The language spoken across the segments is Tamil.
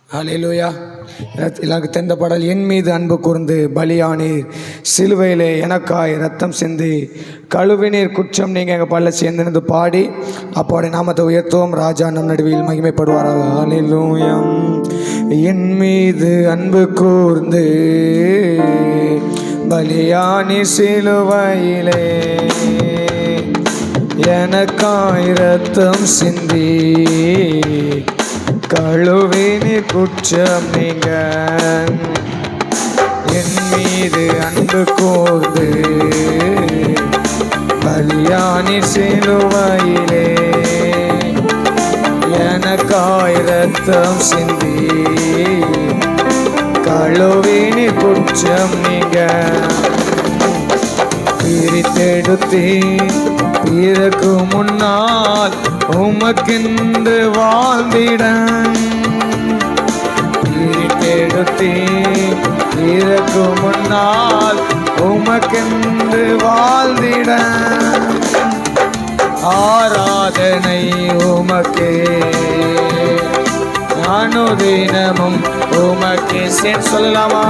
ஹல்லேலூயா. எனக்கு தெரிந்த பாடல், என் மீது அன்பு கூர்ந்து பலியானீர், சிலுவையிலே எனக்காய் ரத்தம் சிந்தி கழுவினீர் குற்றம் நீங்க எங்கள் பாடல சேர்ந்து பாடி அப்போடைய நாமத்தை உயர்த்துவோம். ராஜா நம் நடுவில் மகிமைப்படுவாராக. ஹல்லேலூயா. என் மீது அன்பு கூர்ந்து பலியானி சிலுவையிலே எனக்காய் ரத்தம் சிந்தி கழுவினீர் குற்றம் நீங்க என் மீது அன்பு கூர்ந்து பலியானி சிலுவையிலே எனக்காய் ரத்தம் சிந்தி கழுவினீர் குற்றம் நீங்க பிரித்தெடுத்தே பிறகு முன்னால் உமக்கென்று வாழ்ந்திட பிரித்தெடுத்தே பிறகு முன்னால் உமக்கென்று வாழ்ந்திட ஆராதனை உமக்கே அனுதினமும் உமக்கே. சேர்ந்து சொல்லலாமா?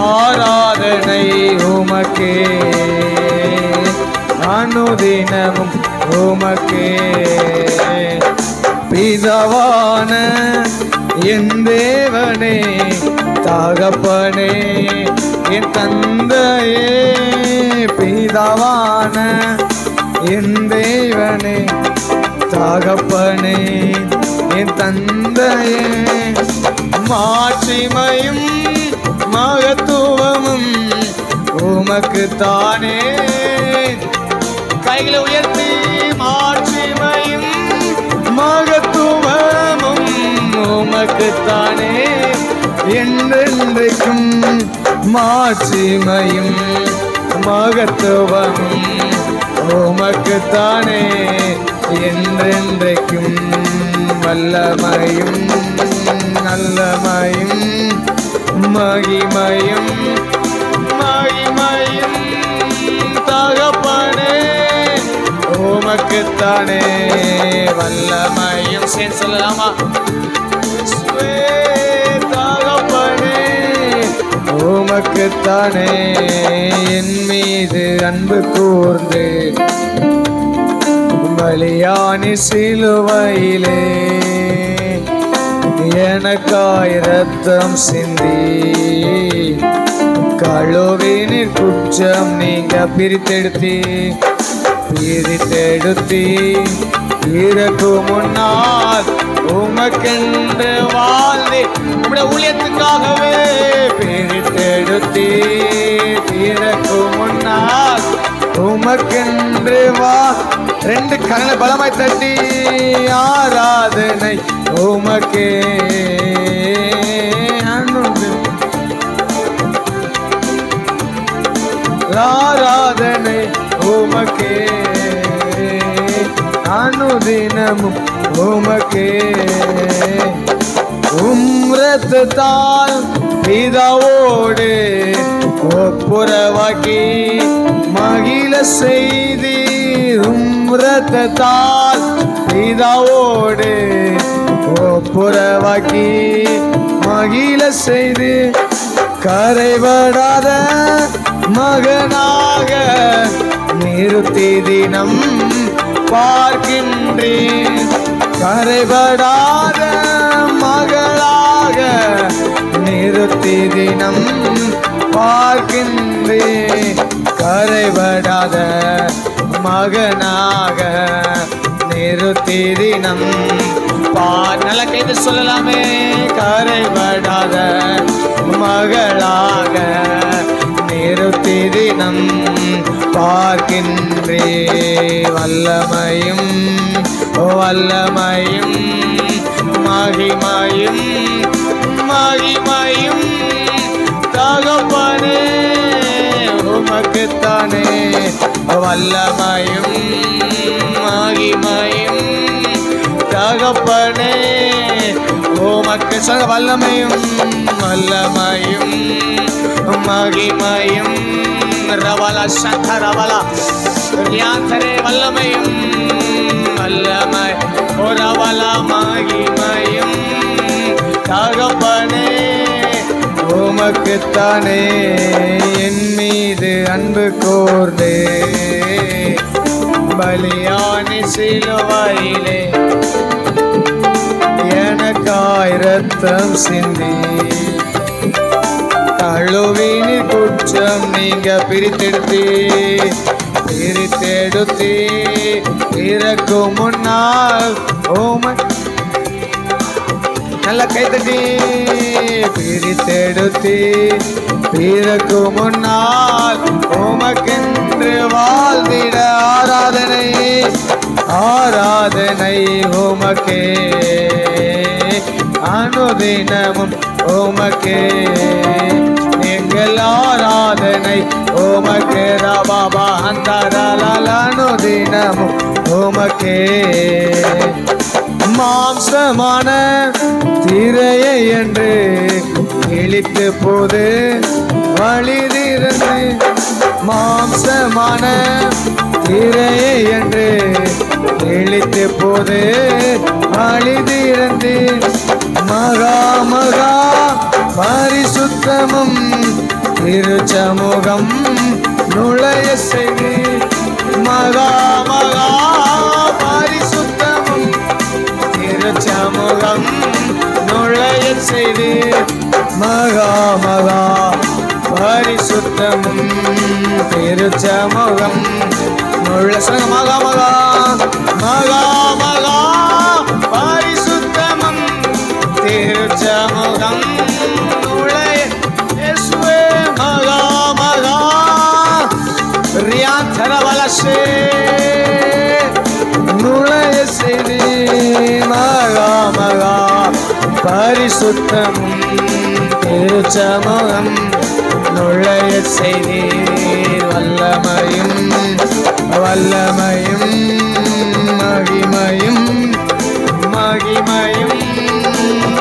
ஆராதனை உமக்கே அனுதினமும் உமக்கே. பிதாவான என் தேவனே, தகப்பனே என் தந்தையே, பிதாவான என் தேவனே, தகப்பனே என் தந்தையே, மாட்சிமையும் மகத்துவமும் உமக்கு தானே. கைகளை உயர்த்தி மாட்சிமையும் மகத்துவமும் உமக்கு தானே. என்றென்றைக்கும் மாட்சிமையும் மகத்துவமும் உமக்கு தானே. என்றென்றைக்கும் வல்லமையும் நல்லமையும் மகிமையும் மகிமையும் தகப்பனே உமக்குத்தானே. வல்லமையும் சேர்ந்து சொல்லலாமா? தகப்பனே உமக்குத்தானே. என் மீது அன்பு கூர்ந்து பலியானி சிலுவையிலே எனக்காய் ரத்தம் சிந்தி கழுவினீர் குற்றம் நீங்க பிரித்தெடுத்தி இறக்கு முன்னால் உமக்கென்று வாழ்ந்து உங்களுடைய ஊழியத்துக்காகவே பிரித்தெடுத்தி இறக்கு முன்னால் உமக்கென்று வா. ரெண்டு கரங்களை பலமாய் தட்டி ஆராதனை உமக்கே ஆராதனை உமக்கே அனுதினமும் உமக்கே. ரத்தத்தால் பிதாவோடு ஒப்புரவாக்கி மகிழ செய்தி ரத்தத்தால் பிதாவோடு ஒப்புரவாக்கி மகிழ செய்து கரைபடாத மகனாக நிறுத்தி தினம் பார்க்கின்றேன். கரைபடாத மகளாக நிறுத்தி தினம் பார்க்கின்றேன். கரைபடாத மகனாக நிறுத்தி தினம் நல்ல கைது சொல்லலாமே. கரைபடாத மகளாக நிறுத்தி தினம் பார்க்கின்றே. வல்லமையும் வல்லமையும் மகிமையும் மகிமையும் தகப்பனே உமக்குத்தானே. வல்லமையும் மகிமையும் தகப்பனே உமக்கு. சொல்ல வல்லமையும் வல்லமையும் மகிமையும் ரவலா சத ரவலா யாத்தரே வல்லமையும் வல்லமை ரவலா மகிமையும் தகப்பனே உமக்குத்தானே என் மீது அன்பு கூர்ந்து பலியானி சிலுவையிலே எனக்காய் இரத்தம் சிந்தி கழுவினி குற்றம் நீங்க பிரித்தெடுத்தே இறக்கும் முன்னால் நல்ல கைத்தட்டி பிரித்தெடுத்தே இறக்கும் முன்னால் உமக்கென்று வாழ்ந்திட ஆராதனை உமக்கே அனுதினமும் உமக்கே எங்கள் ஆராதனை உமக்கே பாபா அந்த அனுதினமும் உமக்கே மாம்சமான திரையை என்று இழித்து போது வழிதிருந்து மாம்சமான திரையை என்று இழித்து போது வழிதிருந்து மகா மகா பரிசுத்தமும் திருச்சமூகம் நுழைய செய்து மகா மகா பரிசுத்தமும் திருச்சமூகம் நுழைய செய்து மகா மகா பரிசுத்தமும் திருச்சமூகம் நுழைய மகா மகா மகா மகா பரிசுத்தமும் திருச்சமூகம் நுழைய இயேசுவே மகா மகா ரியாந்தரவலசே நுழைய செய்தி மகா மகா பரிசுத்தமும் திருச்சமூகம் நுழைய செய்தி வல்லமையும் வல்லமையும் மகிமையும் மகிமையும்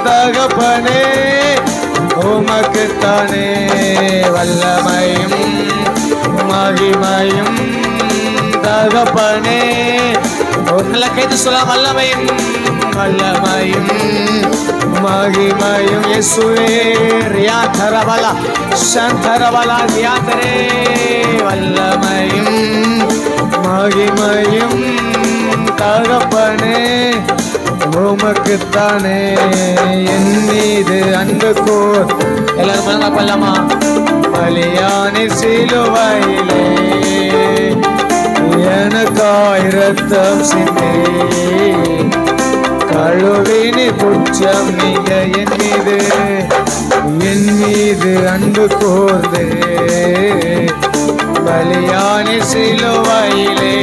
தகப்பனே உமக்குத்தானே வல்லமையும் மகிமையும் தகப்பனே நல்ல கைது சொல்ல வல்லமையும் வல்லமையும் மகிமையும் இயேசுவே ரியாதரவலா சந்தரவலா ரியாதரே வல்லமையும் மகிமையும் தகப்பனே உமக்குத்தானே என் மீது அன்பு கூர் எல்லாரும் பல்லமா பலியானி சிலுவையிலே எனக்காய் இரத்தம் சிந்தி கழுவினி குற்றம் நீங்க என் மீது அன்பு கூர்ந்து பலியானி சிலுவையிலே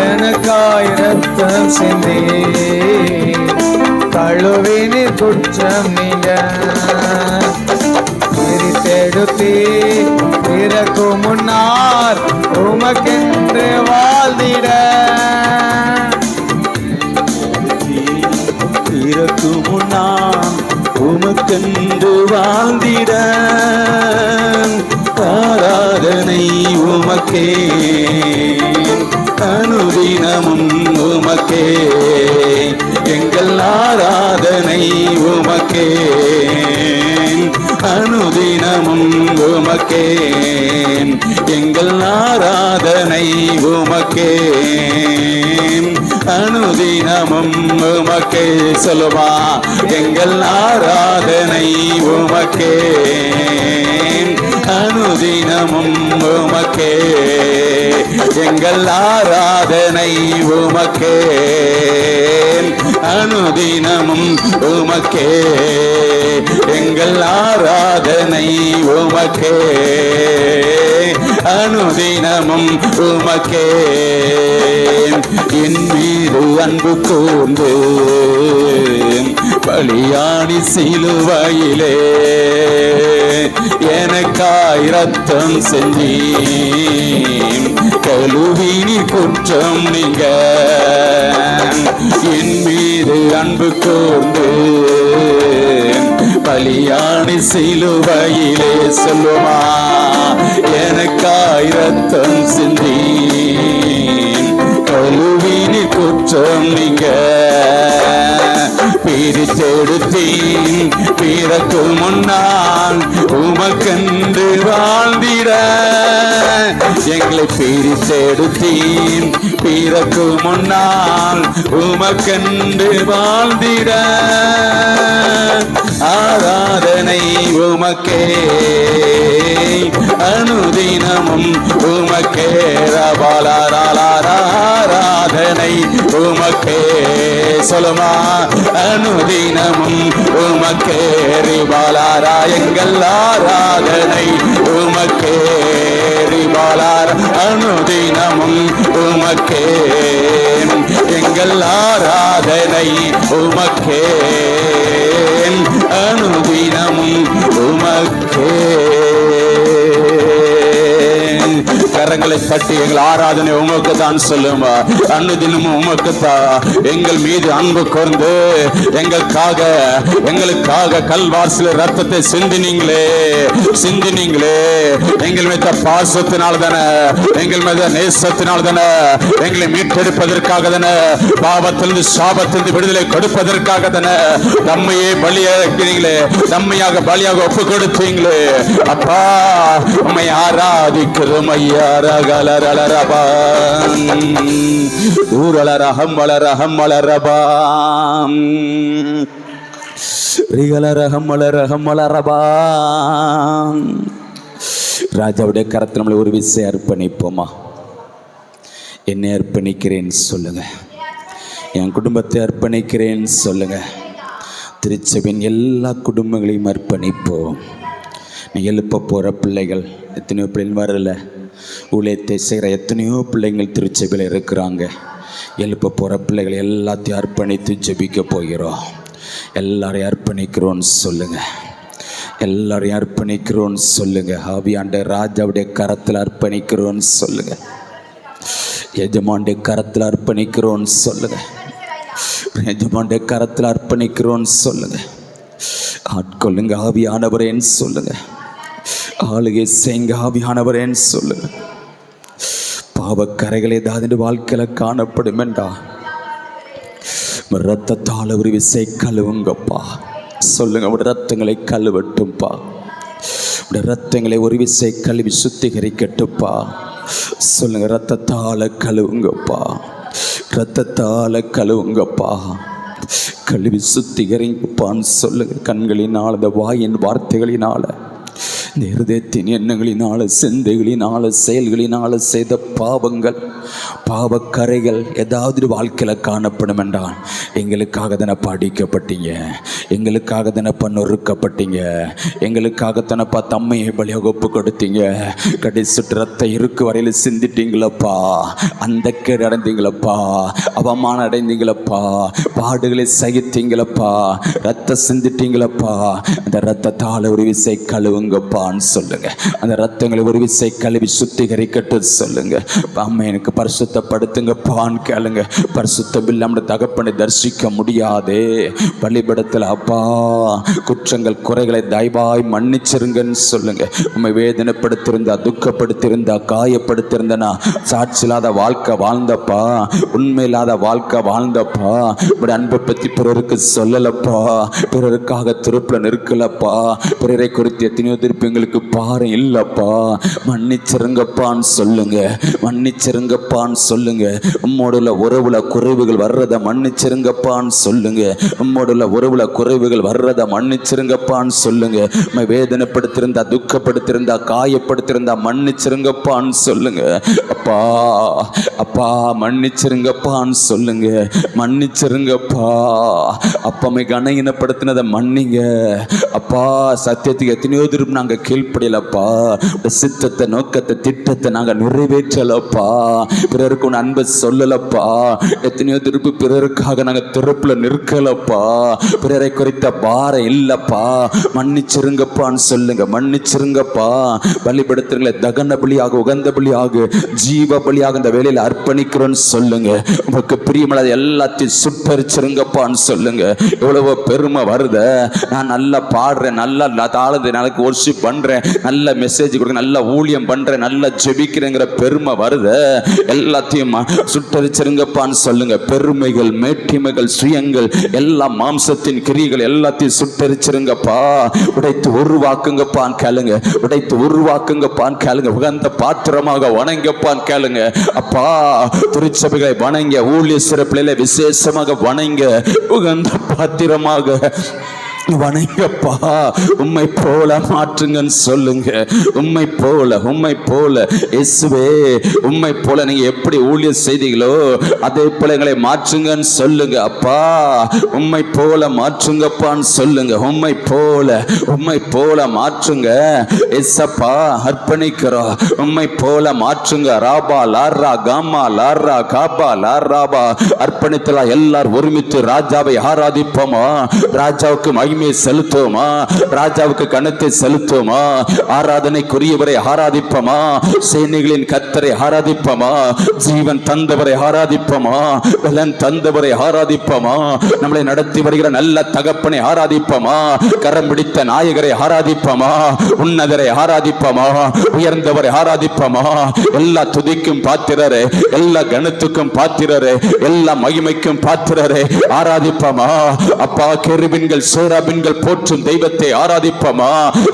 எனக்காய் இரத்தம் சிந்தி கழுவினி குற்றம் நீங்க பிரித்தெடுத்தி இறக்கும் முன்னார் உமக்கென்று வாழ்ந்திட இறக்கும் முன்னார் உமக்கென்று வாழ்ந்திட ஆராதனை உமக்கே அனுதினமும் உமக்கே எங்கள் ஆராதனை உமக்கே அனுதினமும் உமக்கே எங்கள் ஆராதனை உமக்கே அனுதினமும் உமக்கே சொல்லுமா எங்கள் ஆராதனை உமக்கே அனுதினமும் உமக்கே எங்கள் ஆராதனை உமக்கே அனுதினமும் உமக்கே எங்கள் ஆராதனை உமக்கே அனுதினமும் உமக்கே என் மீது அன்பு கூர்ந்து பலியானி சிலுவையிலே எனக்காய் இரத்தம் செஞ்சி கழுவினி குற்றம் நீங்க என் மீது அன்பு கூர்ந்து பலியானி சிலுவையிலே சொல்லுமா எனக்காய் இரத்தம் சிந்தி கழுவினி குற்றம் நீங்க பிரித்தெடுத்தீன் பிறக்கு முன்னால் உமக்கென்று வாழ்ந்திட. எங்களை பிரித்தெடுத்தீன் பிறக்கு முன்னால் உமக்கென்று வாழ்ந்திட. ஆராதனை உமக்கே அனுதினமும் உமக்கே ஆராதனை உமக்கே சொல்லுமா அனுதினமும் உமக்கே ரிபாலாரா எங்கள் ஆராதனை உமக்கே ரிபாலாரா அனுதினமும் உமக்கே எங்கள் ஆராதனை உமக்கே அனுதினமும் உமக்கே. கரங்களை தட்டி எங்கள் ஆராதனை உமக்கு தான் சொல்லுமா. அன்னுதினமும் உமக்கு தான். எங்கள் மீது அன்பு கூர்ந்து எங்களுக்காக கல்வாரிசில ரத்தத்தை சிந்தினீங்களே. எங்கள் மீத பாசத்தினால் தானே, எங்கள் மீத நேசத்தினால் தானே, எங்களை மீட்டெடுப்பதற்காக தானே, பாவத்திலிருந்து சாபத்திலிருந்து விடுதலை கொடுப்பதற்காக தானே நம்மையே பலியாக்கிறீங்களே, நம்மையாக பலியாக ஒப்பு கொடுத்தீங்களே. அப்பா உம்மை ஆராதிக்கிறோம் ஐயா. ஊரலரகம் வளரகம் வளரபாம் ரிகலரகம் வளரகம் வளரபாம். ராஜாவுடைய கரத்தில் நம்மளை ஒரு விஷயம் அர்ப்பணிப்போமா? என்னை அர்ப்பணிக்கிறேன் சொல்லுங்க, என் குடும்பத்தை அர்ப்பணிக்கிறேன் சொல்லுங்க, திருச்சபையின் எல்லா குடும்பங்களையும் அர்ப்பணிப்போம். நீ எழுப்ப போகிற பிள்ளைகள் எத்தனையோ பிள்ளைகள் வரல, ஊழியத்தை செய்கிற எத்தனையோ பிள்ளைங்கள் திருச்சபையில் இருக்கிறாங்க. எழுப்ப போகிற பிள்ளைகள் எல்லாத்தையும் அர்ப்பணித்து ஜெபிக்க போகிறோம். எல்லாரையும் அர்ப்பணிக்கிறோன்னு சொல்லுங்கள், எல்லாரையும் அர்ப்பணிக்கிறோன்னு சொல்லுங்கள். ஆவியாண்ட ராஜாவுடைய கரத்தில் அர்ப்பணிக்கிறோன்னு சொல்லுங்கள், எஜமானுடைய கரத்தில் அர்ப்பணிக்கிறோன்னு சொல்லுங்கள், எஜமானுடைய கரத்தில் அர்ப்பணிக்கிறோன்னு சொல்லுங்கள். ஆட்கொள்ளுங்க ஆவியானவரேன்னு சொல்லுங்கள், ஆளுகை செய்ங்க ஆவியானவரேன்னு சொல்லுங்க. பாவக்கரைகள் ஏதாவது வாழ்க்கையில் காணப்படும் என்றா ரத்தத்தால் ஒரு விசை கழுவுங்கப்பா சொல்லுங்க. உடைய ரத்தங்களை கழுவட்டும்பா, உடைய ரத்தங்களை ஒரு விசை கழுவி சுத்திகரிக்கட்டுப்பா சொல்லுங்க. ரத்தத்தால் கழுவுங்கப்பா, ரத்தத்தால் கழுவுங்கப்பா, கழுவி சுத்திகரிங்கப்பான்னு சொல்லுங்க. கண்களினால், அந்த வாயின் வார்த்தைகளினால, இந்த இருதயத்தின் எண்ணங்களினால, சிந்தைகளினால, செயல்களினால செய்த பாவங்கள், பாவக்கரைகள் ஏதாவது வாழ்க்கையில் காணப்படும் என்றால் எங்களுக்காக தானே படிக்கப்பட்டீங்க, எங்களுக்காக தானப்பா நொறுக்கப்பட்டீங்க, எங்களுக்காக தானப்பா தம்மையை பலியாக ஒப்பு கொடுத்தீங்க. கடைசி ரத்த இருக்கு வரையில் சிந்திட்டீங்களப்பா, அந்த கேடு அடைந்தீங்களப்பா, அவமானம் அடைந்தீங்களப்பா, பாடுகளை சகித்தீங்களப்பா, ரத்த சிந்திட்டீங்களப்பா. அந்த ரத்தத்தால் ஒரு விசை கழுவுங்கப்பான்னு சொல்லுங்க. அந்த ரத்தங்களை ஒரு விசை கழுவி சுத்திகரிக்கட்டு சொல்லுங்க. அம்மா எனக்கு பரிசுத்தப்படுத்துங்கப்பான்னு கேளுங்க. பரிசுத்தம் இல்லாம தகப்பனை தரிசிக்க முடியாதே. பலிபடத்தில் அப்பா குற்றங்கள் குறைகளை தயவாய் மன்னிச்சிருங்கன்னு சொல்லுங்க. உண்மை வேதனைப்படுத்திருந்தா, துக்கப்படுத்திருந்தா, காயப்படுத்திருந்தனா, சாட்சி இல்லாத வாழ்க்கை வாழ்ந்தப்பா, உண்மை இல்லாத வாழ்க்கை வாழ்ந்தப்பா, இப்படி அன்பை பற்றி பிறருக்கு சொல்லலப்பா, பிறருக்காக திருப்புல நிற்கலப்பா, பிறரை குறித்து எத்தனையோ திருப்பி எங்களுக்கு பாரு இல்லப்பா, மன்னிச்சிருங்கப்பான்னு சொல்லுங்க, மன்னிச்சிருங்கப்பான்னு சொல்லுங்க. உம்மோடுள்ள உறவுல குறைவுகள் வர்றத மன்னிச்சிருங்கப்பான்னு சொல்லுங்க, உம்மோடுள்ள உறவுல குறைவுகள் வர்றத மன்னிச்சிருங்கப்பான்னு சொல்லுங்க. வேதனைப்படுத்திருந்தா, துக்கப்படுத்திருந்தா, காயப்படுத்திருந்தா மன்னிச்சிருங்கப்பான்னு சொல்லுங்க. அப்பா அப்பா மன்னிச்சிருங்கப்பான்னு சொல்லுங்க, மன்னிச்சிருங்கப்பா. அப்பமை கணையினப்படுத்தினதை மன்னிங்க அப்பா. சத்தியத்துக்கு எத்தனையோ திரும்ப நாங்கள் கீழ்ப்படியலப்பா, சித்தத்தை, நோக்கத்தை, திட்டத்தை நாங்கள் நிறைவேற்றலப்பா, பிறருக்கு உன் அன்பை சொல்லலப்பா, எத்தனையோ திருப்பு பிறருக்காக நாங்கள் திருப்புல நிற்கலப்பா, பிறரை குறித்த பாரம் இல்லப்பா. மன்னிச்சிருங்கப்பான்னு சொல்லுங்க, மன்னிச்சிருங்கப்பா. பலிபடுத்துறீங்களே, தகன பலியாக, உகந்த பலியாக, ஜீவ பலியாக இந்த வேலையில் அர்ப்பணிக்கிறோன்னு சொல்லுங்க. உங்களுக்கு பிரியமல்லாத எல்லாத்தையும் சுட்டரிச்சிருங்கப்பான்னு சொல்லுங்க. எவ்வளவோ பெருமை வருத, நான் நல்லா பாடுறேன், நல்லா தாளது, எனக்கு ஒர்ஷிப் பண்றேன், நல்ல மெசேஜ் கொடுக்க, நல்ல ஊழியம் பண்றேன், நல்ல ஜெபிக்கிறேங்கிற பெருமை வருது, எல்லாத்தையும் சுட்டரிச்சிருங்கப்பான்னு சொல்லுங்க. பெருமைகள், மேட்டிமைகள், சுயங்கள், எல்லா மாம்சத்தின் கிரியைகள் எல்லாத்தையும் சுட்டரிச்சிருங்கப்பா. உடைத்து உருவாக்குங்கப்பான்னு கேளுங்க. உடைத்து உருவாக்குங்கப்பான்னு கேளுங்க. உகந்த பாத்திரமாக வணங்கப்பான்னு கேளுங்க. அப்பா, திருச்சபைகளை வணங்க, ஊழிய சிறப்பிலே விசேஷமாக வணங்க, உகந்த பாத்திரமாக வணங்கப்பா. உம்மை போல மாற்றுங்கன்னு சொல்லுங்க. உம்மை போல இயேசுவே, உம்மை போல நீங்க எப்படி ஊழியம் செய்தீங்களோ அதே போல எங்களை மாற்றுங்கன்னு சொல்லுங்க. அப்பா, உம்மை போல மாற்றுங்கப்பான்னு சொல்லுங்க. உம்மை போல மாற்றுங்க இயேசப்பா, அர்ப்பணிக்கிறோம். உம்மை போல மாற்றுங்க. ராபா லாரா காமா லாரா காபா லாராபா. அர்ப்பணித்தலா எல்லாரும் ஒருமித்து ராஜாவை ஆராதிப்போமா? ராஜாவுக்கு மகிமையை செலுத்துவோமா? ராஜாவுக்கு கணத்தை செலுத்துவோமா? ஆராதனைக்குரியவரை ஆராதிப்போமா? சேனைகளின் கர்த்தரை ஆராதிப்போமா? ஜீவன் தந்தவரை ஆராதிப்போமா? பலன் தந்தவரை ஆராதிப்போமா? நம்மளை நடத்தி வருகிற நல்ல தகப்பனை ஆராதிப்போமா? கரம் பிடித்த நாயகரை ஆராதிப்போமா? உன்னதரை ஆராதிப்போமா? உயர்ந்தவரை ஆராதிப்போமா? எல்லா துதிக்கும் பாத்திரரே, எல்லா கணத்துக்கும் பாத்திரரே, எல்லா மகிமைக்கும் பாத்திரரே ஆராதிப்போமா? அப்பா, கெருபின்கள் சேராபின்கள் போற்றும் தெய்வத்தை ஆராதிப்போமா?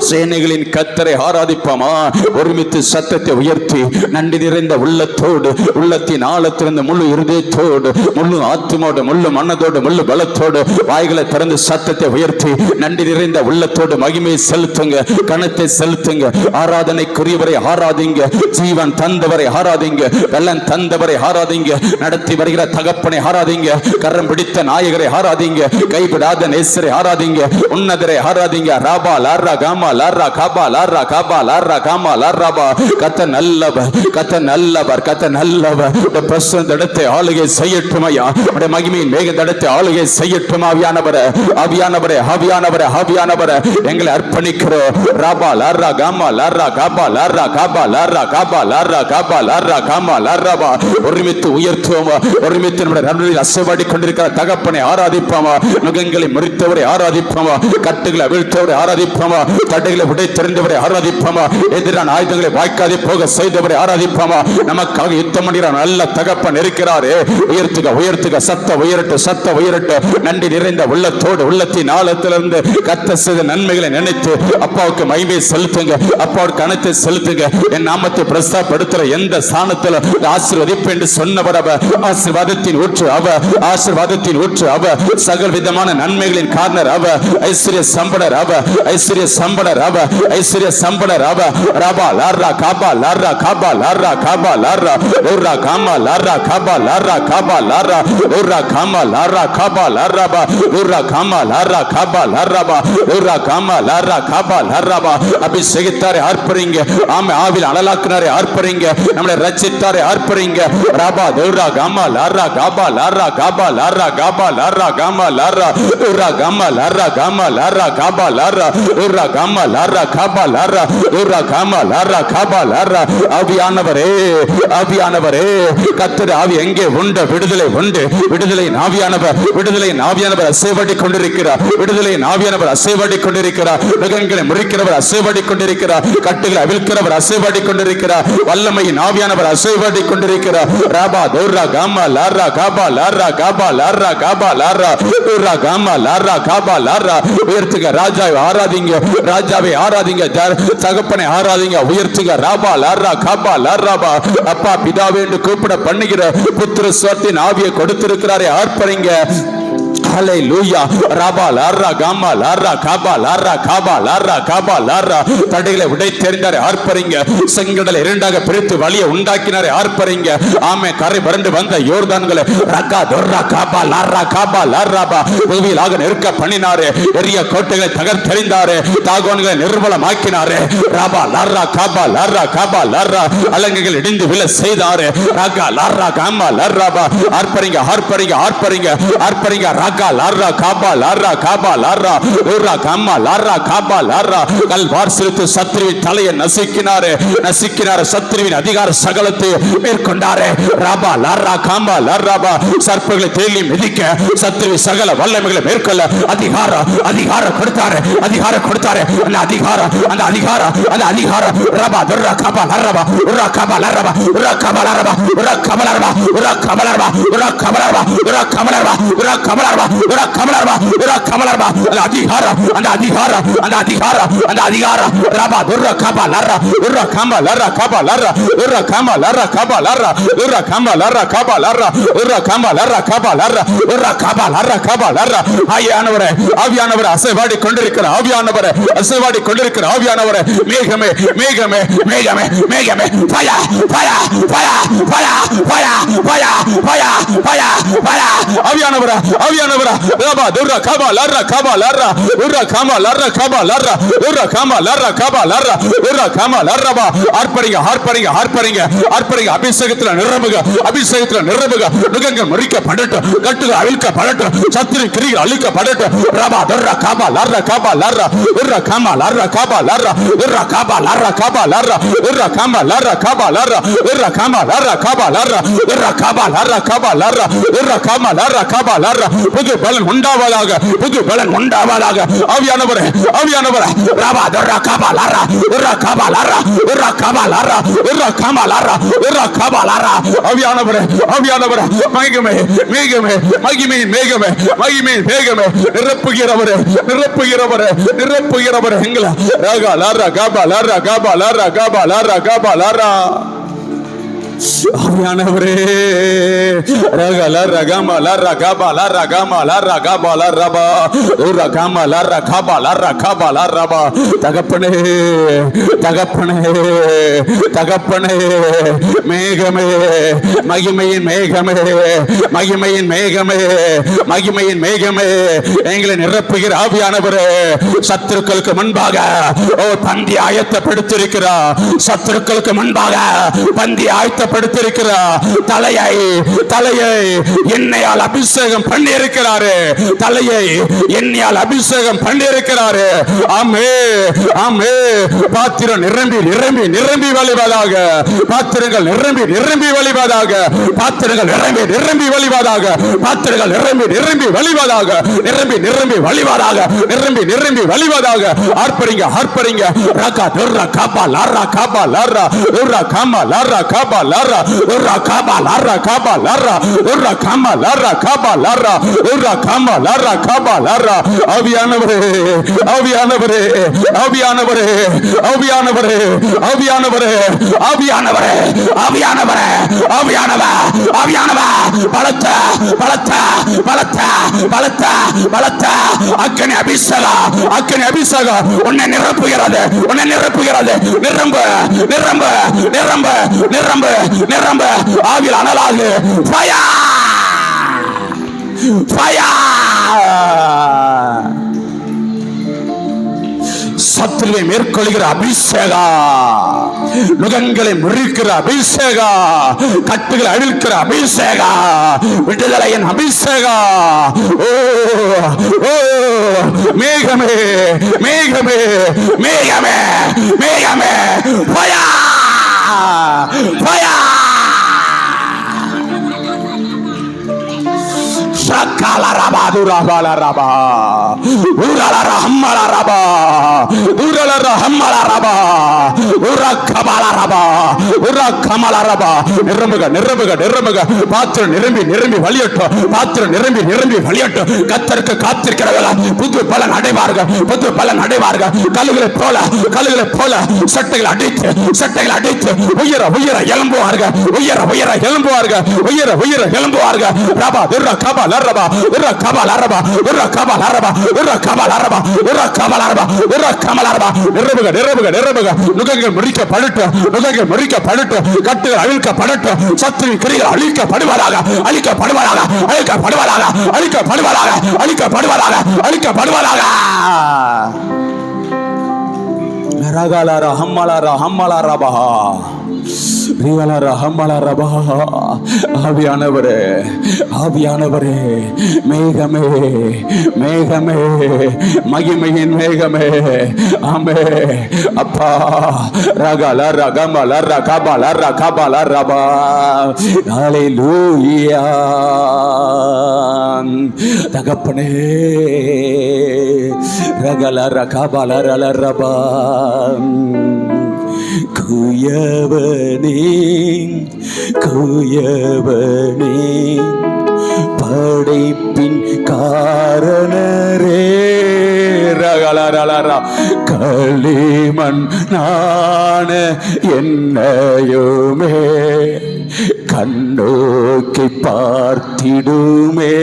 சேனைகளின் கர்த்தரை ஆராதிப்போமா? ஒருமித்து சத்தத்தை உயர்த்தி நன்றி நிறைந்த உள்ளத்தோடு, உள்ளத்தின் ஆழத்திலிருந்து முழு இருதயத்தோடு, முழு ஆத்துமோடு, முழு மனதோடு, முழு பலத்தோடு வாய்களை திறந்து சத்தத்தை உயர்த்தி நன்றி நிறைந்த உள்ளத்தோடு மகிமையை செலுத்துங்க, கணத்தை செலுத்துங்க. ஆராதனைக்குரியவரை ஆராதிங்க, ஜீவன் தந்தவரை ஆராதிங்க, வெள்ளன் தந்தவரை ஆராதிங்க, நடத்தி வருகிற தகப்பனை ஆராதிங்க, கரம் பிடித்த நாயகரை ஆராதிங்க, கைவிடாத நேசரை ஆராதிங்க, உன்னதரை ஆராதிங்க. ராபா லாரா காமா லாரா காபா லாரா காபா லாரா காமா லாராபா. கத்த நல்லவர், கத்த நல்லவர், கத்த நல்லவர். பிரசன்ன இடத்தை ஆளுகை செய்யட்டும் ஐயா. உடைய மகிமையின் மேக இடத்தை ஆளுகை செய்யட்டும் ஆவியானவரே, ஆவியானவரே, ஆவியானவரே, ஆவியானவரே. எங்களை அர்ப்பணிக்கிறோம். ராபா லாரா காமா லாரா காபா லாரா காபா லாரா காபா லாரா காபா லாரா காமா லாராபா. ஒருமித்து உயர்த்துவோமா? ஒருமித்து நம்முடைய நன்மையில் அசைவாடி கொண்டிருக்கிற தகப்பனை ஆராதிப்போமா? நுகங்களை முறித்தவரை ஆராதிப்போமா? கட்டுகளை அவிழ்த்தவரை ஆராதிப்போமா? தடைகளை விடை தெரிந்தவரை ஆராதிப்போமா? எதிரான ஆயுதங்களை வாய்க்காதே போக செய்தவரை ஆராதிப்போமா? நமக்காக யுத்தம் பண்ணுகிற நல்ல தகப்பன் இருக்கிறாரே. உயர்த்துக, உயர்த்துக, சத்த உயரட்டு, சத்த உயரட்டு. நன்றி நிறைந்த உள்ளத்தோடு, உள்ளத்தின் ஆழத்திலிருந்து கத்த செய்த நன்மைகளை நினைத்து அப்பாவுக்கு மகிமையை செலுத்துங்க, அப்பாவுக்கு அனைத்தை செலுத்துங்க. என் நாமத்தை பிரஸ்தாபடுத்துற எந்த ஸ்தானத்தில் ஆசீர்வதிப்பு என்று சொன்னவர் அவ. ஆசீர்வாதத்தின் ஊற்று அவ, ஆசீர்வாதத்தின் ஊற்று அவ. சகல விதமான நன்மைகளின் காரணர் அவ. ஐஸ்வர்ய சம்பளர் அவ, ஐஸ்வர்ய சம்பளர் அவ, ஐஸ்வர்ய சம்பளர் அவ. ராபா லாரா காபா லாரா காபா லாரா காபா லாரா ஓரா காமா லாரா காபா லாரா காபா லாரா ஓரா காமா லாரா காபா லாராபா ஓரா காமா லாரா காபா லாராபா ஓரா காமா லாரா காபா லாராபா. அபிஷேகித்தாரே ஆர்ப்பரிங்க. ஆமே, ஆவில் அனலாக்கினாரே ஆர்ப்பரிங்க. நம்மளை ரட்சித்தாரே ஆர்ப்பரிங்க. ராபா ஓரா காமா லாரா காபா லாரா காபா லாரா காபா லாரா காமா லாரா ஓரா காமா லாரா காமா லாரா காபா லாரா ஓரா காமா லாரா காபா லாரா ஓரா காமா லாரா காபா லாரா. ஆவியானவரே, ஆவியானவரே, கர்த்தர் ஆவி எங்கே உண்டு? விடுதலை உண்டு. விடுதலை ஆவியானவர், விடுதலை ஆவியானவர் அசைவாடி கொண்டிருக்கிறார். விடுதலை ஆவியானவர் அசைவாடி கொண்டிருக்கிறார். மிருகங்களை முறிக்கிறவர் அசைவாடி கொண்டிருக்கிறார். கட்டுகளை அவிழ்க்கிறவர் அசைவாடி கொண்டிருக்கிறார். வல்லமையின் ஆவியானவர் அசைவாடி கொண்டிருக்கிறார். ராபா தௌரா காமா லாரா காபா லாரா காபா லாரா காபா லாரா ஓரா காமா லாரா காபா லாரா. உயர்த்துங்க, ராஜாவை ஆராதிங்க, ராஜாவை ஆராதிங்க, தகப்பனை ஆராதிங்க, உயர்த்துங்க. ராபா லாரா காபா லாராபா. அப்பா பிதாவே என்று கூப்பிட பண்ணுகிற புத்திர சுவத்தின் ஆவியை கொடுத்திருக்கிறாரே, ஆர்ப்பரிங்க. ஹல்லேலூயா. ராபா லாரா காமா லாரா காபா லாரா காபா லாரா காபா லாரா. தடைகளை உடை தெரிந்தாரே, ஆர்ப்பரிங்க. செங்கடலை இரண்டாக பிரித்து வழியை உண்டாக்கினாரே, ஆர்ப்பரிங்க. ஆமே, கரை வறண்டு வந்த யோர்தான்களை ரகா தொர்ரா காபா லாரா காபா லாராபா புவியிலாக நெருக்க பண்ணினாரே. எரிய கோட்டைகளை தகர்த்தெறிந்தாரே, தாகோன்களை நிர்மலமாக்கினாரே. ராபா லாரா காபா லாரா காபா லாரா. அலங்கைகள் இடிந்து விழ செய்தாரே. ரகா லாரா காமா லாராபா. ஆர்ப்பரிங்க, ஆர்ப்பரிங்க, ஆர்ப்பரிங்க, ஆர்ப்பரிங்க. ரகா ராகா லாரா காபா லாரா காபா லாரா உரா கம்மா லாரா காபா லாரா கல்வார் சிறுத்து சத்ருவின் தலையை நசுக்கினாரு. சத்ருவின் அதிகார சகலத்தை மேற்கொண்டாரு. ராபா லாரா காம்பா லாராபா சர்ப்பங்களை தேலி மிதிக்க சத்ருவி சகல வல்லமைகளை மேற்கொள்ள அதிகாரம் கொடுத்தாரு. அந்த அதிகாரம் ரபா துர்ரா காபா லாரபா உரா காபா லாரபா உரா காபா லாரபா உரா காபா லாரபா உரா காபா லாரபா உரா காபா லாரபா உரா காபா லாரபா உரா காபா லாரபா உரா காபா லாரபா உரா காபா லாரபா அந்த அதிகாரம் ரபா துர்ரா காபா லாரா உரா காபா லாரா காபா லாரா உரா காபா லாரா காபா லாரா உரா காபா லாரா காபா லாரா உரா காபா லாரா காபா லாரா உரா காபா லாரா காபா லாரா ஆவியானவரே அசைவாடி கொண்டிருக்கிற ஆவியானவரே மேகமே ஆவியானவரே ரபா துர்ரா காபா லாரா காபா லாரா உரா காபா லாரா காபா லாரா உரா காபா லாரா காபா லாரா உரா காபா லாரபா ஆர்ப்பரிங்க அபிஷேகத்துல நிரம்புக நுகங்கள் முறிக்கப்படட்டும், கட்டுகள் அவிழ்க்கப்படட்டும், சத்துரு கிரிகள் அழிக்கப்படட்டும். ரபா துர்ரா காபா லாரா காபா லாரா உரா காபா லாரா காபா லாரா உரா காபா லாரா காபா லாரா உரா காபா லாரா காபா லாரா உரா காபா லாரா காபா லாரா உரா காபா லாரா காபா லாரா உரா காபா லாரா காபா லாரா புது பலன் உண்டாவதாக. ஆவியானவரே ரபா துர்ரா காபா லாரா உரா காபா லாரா உரா காபா லாரா உரா காபா லாரா உரா காபா லாரா ஆவியானவரே மேகமே நிரப்புகிறவரே எங்களை ராகா லாரா காபா லாரா காபா லாரா காபா லாரா காபா லாரா ஆவியானவரே ராகா லாரா காமா லாரா காபா லாரா காமா லாரா காபா லாரபா உரா காமா லாரா காபா லாரா காபா லாரபா தகப்பனே மேகமே மகிமையின் மேகமே எங்களை நிரப்புகிற ஆவியானவரே சத்துருக்களுக்கு முன்பாக பந்தி ஆயத்தப்படுத்தியிருக்கிறார். தலையை எண்ணெயால் அபிஷேகம் பண்ணி இருக்கிறாரு. ஆமே பாத்திரம் நிரம்பி வழிவதாக. பாத்திரங்கள் நிரம்பி வழிவதாக. ஆர்ப்பரிங்க ராகா துர்ரா காபா லாரா காபா லாரா உரா காமா லாரா காபா லாரா உரா காபா லாரா காபா லாரா உரா காமா லாரா காபா லாரா உரா காமா லாரா காபா லாரா ஆவியானவரே பலத்த அக்கினி அபிஷேகம் உன்னை நிரப்புகிறது. நிரம்ப ஆவியில் அனலாகு சத்துருவை மேற்கொள்கிற அபிஷேகா, நுகங்களை முறிக்கிற அபிஷேகா, கட்டுகளை அழிக்கிற அபிஷேகா, விடுதலையின் அபிஷேகா. மேகமே நிரம்புக பாத்திரம் நிரம்பி வழியட்டும். கர்த்தருக்கு காத்திருக்கிறவர்கள் புது பலன் அடைவார்கள். கழுகுகளை போல சட்டைகள் அடித்து உயர எழும்புவார்கள். ரபா துர்ரா காபா லாரபா உரா காபா லாரபா உரா காபா லாரபா நிரம்புக நுகங்கள் முறிக்கப்படட்டும், கட்டுகள் அழிக்கப்படட்டும், சத்துரு கிரிகள் அழிக்கப்படுவதாக. ரகாலாரா ஹம்மலாரா ஆவியானவரே, ஆவியானவரே, மேகமே, மேகமே, மகிமையின் மேகமே, ஆமே அப்பா. ரகல ரகமல ரகபல ரகபல ரபா. ஹல்லேலூயா. தகப்பனே, ரகல ரகபல ரல ரபா. குயவனே, குயவனே, படைப்பின் காரணரே, ரகலரலரா. களிமண் நான என்னையுமே கண்ணோக்கி பார்த்திடுமே.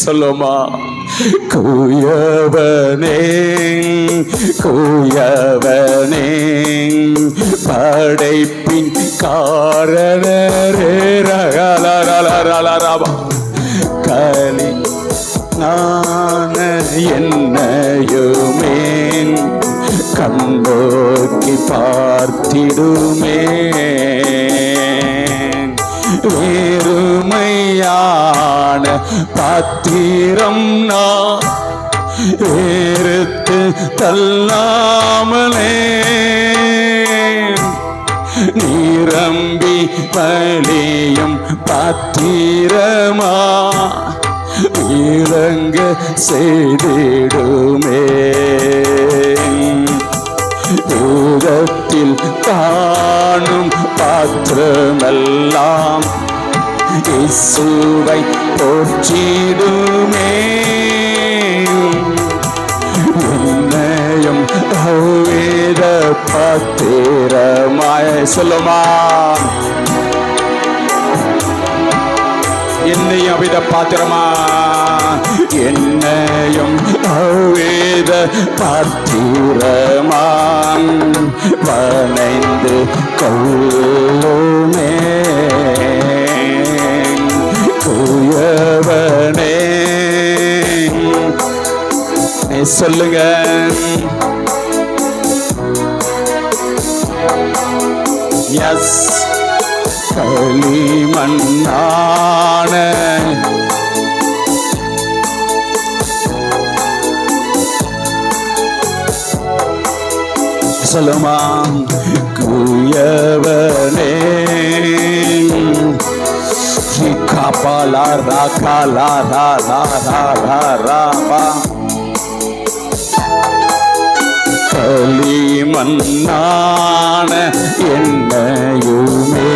சொல்லுமா. குயவனே, குயவனே, படைப்பின் காரணரே, ரகலரலரா. களி நான என்னையுமே கண்ணோக்கி பார்த்திடுமே. வேறுமையான பாத்திரம் நான் வேறுத்து தள்ளாமலே நீரம்பி வலியும் பாத்திரமா இளங்க செய்திடுமே. பூதத்தில் காணும் பாத்திரமெல்லாம் இயேசுவை போற்றிடுமே. என்னையும் வேத பாத்திரமாய். சொல்லுமா. என்னையும் அவித பாத்திரமா, என்னையும் அவேத பாத்திரமா வனைந்து கொள்ளுமே. குயவனே, சொல்லுங்க. எஸ். களிமண்ணான சொல்லுமா. குயவனே, காபாலா ராகாலா ரா ரா ரா ரா ரா பா. களிமண்ணான என்னையுமே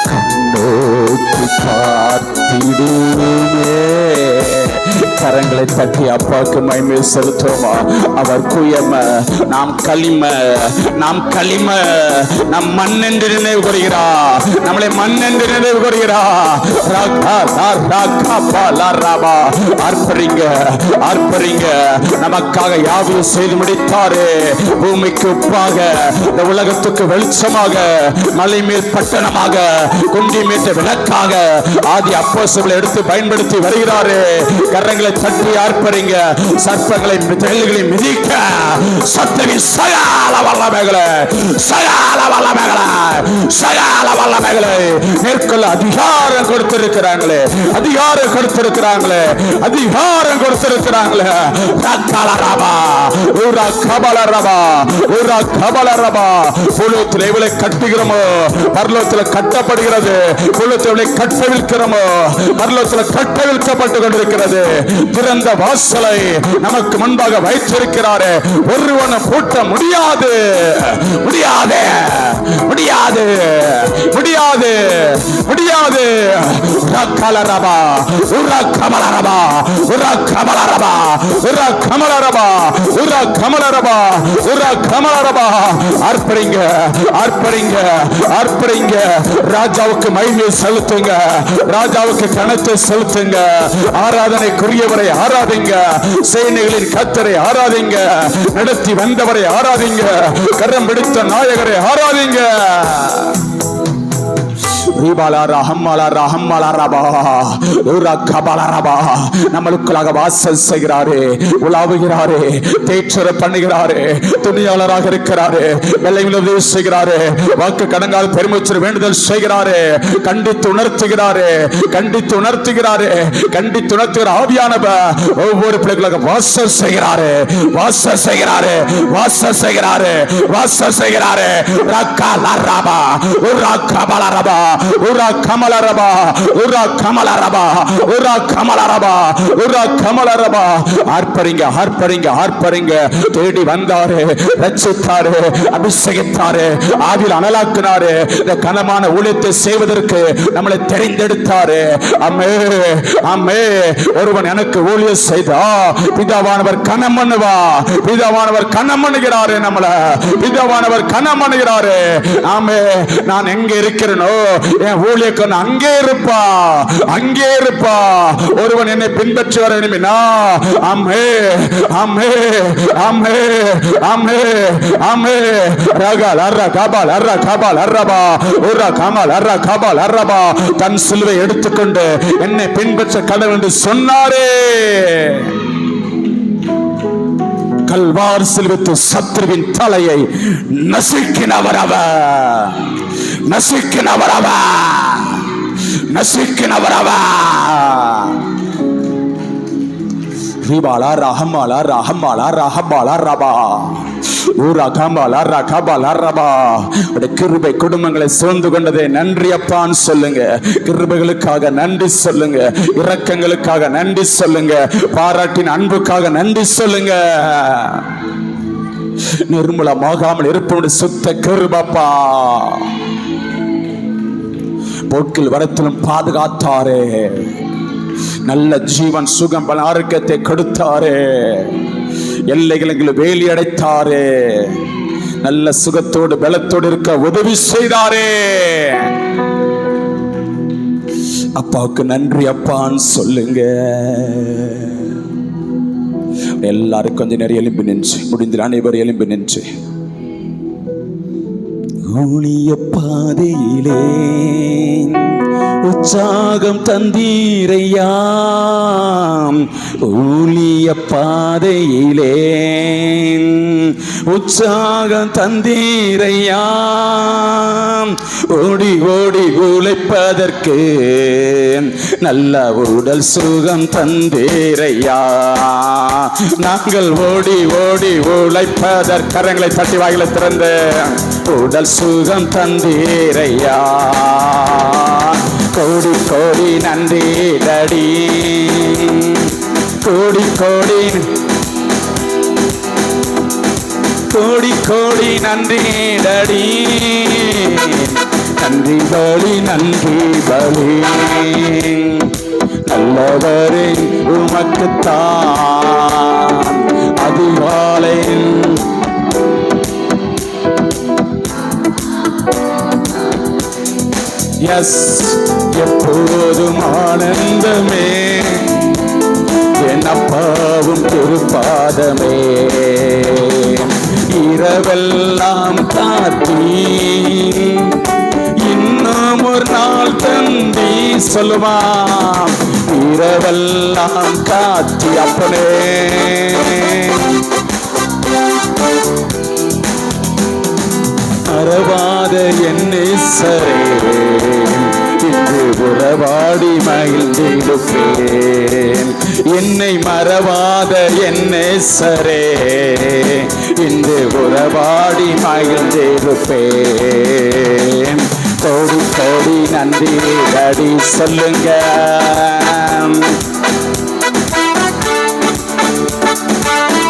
கண்ணோக்கி பார்த்திடுமே. கரங்களை தட்டி அப்பாவுக்கு மகிமை செலுத்துவோமா. அவர் குயம, நாம் களிம, நாம் களிம, நம் மண் என்று நினைவு கூறுகிறார். நம்மளை மண் என்று நினைவு கூறுகிறார். அர்ப்பரிங்க, அர்ப்பரிங்க. நமக்காக யாவையும் செய்து முடித்தாரே. பூமிக்கு உப்பாக, இந்த உலகத்துக்கு வெளிச்சமாக, மலை மேல் பட்டணமாக, குண்டி மீட்ட விளக்காக ஆதி அப்போஸ்தலர்களை எடுத்து பயன்படுத்தி வருகிறாரே. கரங்களை தட்டி ஆர்ப்பரிங்க. சர்ப்பங்களை தேள்களை மிதிக்க சத்துவின் சகல வல்லமைகளை, சகல வல்லமைகளை, சகல வல்லமைகளை மேற்கொள்ள அதிகாரம் கொடுத்திருக்கிறாங்களே, அதிகாரம் கொடுத்திருக்கிறாங்களே, அதிகாரம் கொடுத்திருக்கிறாங்களே. ரக்கலரபா, ஊரா கபலரபா, ஊரா கபலரபா. புலத்தில் எவளை கட்டுகிறோமோ பரலோகத்தில் கட்டப்படுகிறது. புலத்தில் கட்டவிழ்க்கிறோமோ பரலோகத்தில் கட்டவிழ்க்கப்பட்டு கொண்டிருக்கிறது. திறந்த வாசலை நமக்கு முன்பாக வைத்திருக்கிறாரே. ஒருவனும் பூட்ட முடியாது, முடியாது, முடியாது, முடியாது, முடியாது. ரக்கலரபா, உரா கமலரபா, உரா கமலரபா, உரா கமலரபா, உரா கமலரபா, உரா கமலரபா. அர்ப்பரிங்க, அர்ப்பரிங்க, அர்ப்பரிங்க. ராஜாவுக்கு மகிமையை செலுத்துங்க, ராஜாவுக்கு கணத்தை செலுத்துங்க. ஆராதனைக்குரியவரை ஆராதிங்க, சேனைகளின் கர்த்தரை ஆராதிங்க, நடத்தி வந்தவரை ஆராதிங்க, கரம் பிடித்த நாயகரை ஆராதிங்க. நம்மளுக்குள்ளாக வாசல் செய்கிறாரே, உலாவுகிறாரே, தேற்றர பண்ணுகிறாரே, துணியாளராக இருக்கிறாரே, வெள்ளையில் உதவி செய்கிறாரே, வாக்கு கடங்கால் பெருமூச்சு வேண்டுதல் செய்கிறாரே, கண்டித்து உணர்த்துகிறாரே, கண்டித்து உணர்த்துகிறாரே, கண்டித்து உணர்த்துகிற ஆவியானவர் ஒவ்வொரு பிள்ளைகளாக வாசல் செய்கிறாரே, வாசல் செய்கிறாரே, வாசல் செய்கிறாரே, வாசல் செய்கிறாரே. ரக்கா லரபா உரா கமலரபா உரா கமலரபா உரா கமலரபா உரா கமலரபா உரா கமலரபா. ஆர்ப்பரிங்க, ஆர்ப்பரிங்க, ஆர்ப்பரிங்க. தேடி வந்தாரு, ரட்சித்தாரு, அபிஷேகித்தாரு, ஆவியில் அனலாக்கினாரு. இந்த கனமான ஊழியத்தை செய்வதற்கு நம்மளை தெரிந்தெடுத்தாரு. அம்மே, அம்மே. ஒருவன் எனக்கு ஊழியம் செய்தா பிதாவானவர் கனம் பண்ணுவா. பிதாவானவர் கனம் பண்ணுகிறாரு, நம்மள பிதாவானவர் கனம் பண்ணுகிறாரு. ஆமே. நான் எங்க இருக்கிறேனோ என் ஊழியக்காரன் அங்கே இருப்பா, அங்கே இருப்பா. ஒருவன் என்னை பின்பற்றி வர வேண்டும்னா அம்மே, அம்மே, அம்மே, அம்மே, அம்மே. ரகல் அர்ர கபால் அர்ர கபால் அர்ரபா உர்ர கமல் அர்ர கபால் அர்ரபா. தன் சிலுவை எடுத்துக்கொண்டு என்னை பின்பற்ற கடவுள் என்று சொன்னாரே. கல்வார் சிலுவைத்து சத்ருவின் தலையை நசுக்கினவர் அவர், நசுக்கினவர் அவர், நசுக்கினவர் அவர். ரிபாலா ரஹமாலா ரஹமாலா ரஹபாலா ரபா ஊரா கமாலா ரகபாலா ரபா. கிருபை குடும்பங்களை சூழ்ந்து கொண்டதே நன்றி அப்பான்னு சொல்லுங்க. கிருபைகளுக்காக நன்றி சொல்லுங்க, இரக்கங்களுக்காக நன்றி சொல்லுங்க, பாராட்டின் அன்புக்காக நன்றி சொல்லுங்க. நிர்மூலமாகாமல் இருப்பவனுடைய சுத்த கிருபப்பா. போக்கில் வரத்திலும் பாதுகாத்தாரே, நல்ல ஜீவன் சுகம் ஆரோக்கியத்தை கொடுத்தாரே, எல்லைகளை வேலி அடைத்தாரே, நல்ல சுகத்தோடு பலத்தோடு இருக்க உதவி செய்தாரே. அப்பாவுக்கு நன்றி அப்பான்னு சொல்லுங்க. எல்லாரும் கொஞ்ச நேரம் எலும்பி நின்று, முடிந்த அனைவரும் எலும்பி நின்று. ஊழிய பாதையிலே உற்சாகம் தந்தீரையா, ஊழிய பாதையிலே உற்சாகம் தந்தீரையா, ஓடி ஓடி உழைப்பதற்கு நல்ல உடல் சுகம் தந்தீரையா. நாங்கள் ஓடி ஓடி உழைப்பதற்கு கரங்களை தட்டி வாயிலை திறந்து உடல் சுகம் தந்தீரையா. கோடி கோடி நன்றி டடி, கோடி கோடி கோடி கோடி நன்றி டடி. நன்றி பலி, நன்றி பலி, நல்லவரே உமக்குத்தான் அதிகாலை. எஸ், எப்போதும் ஆனந்தமே என் அப்பாவும் திருப்பாதமே. இரவெல்லாம் காத்தி இன்னும் ஒரு நாள் தந்தி சொல்லுவான். இரவெல்லாம் காத்தி அப்பனே மறவாத என்னை சரே, இன்று உறவாடி மகிழ்ந்திருப்பேன். என்னை மறவாத என்னை சரே, இன்று உறவாடி மகிழ்ந்திருப்பேன். கோடி கோடி நன்றி அடி சொல்லுங்க.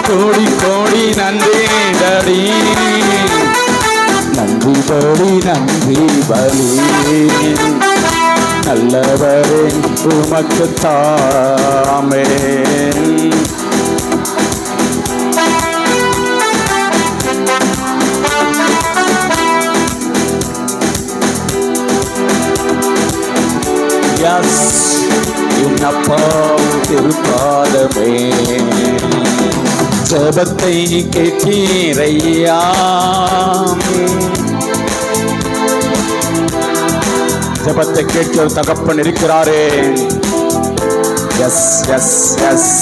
கோடி கோடி நன்றி அடி, நன்றி பலி, நன்றி பலி, நல்லவரே உமக்குத்தாமே. என்னப்பா திருப்பாதமே, ஜபத்தை கேட்டீரையா, ஜெபத்தை கேட்கிற தகப்பன் இருக்கிறாரே. Yes yes yes.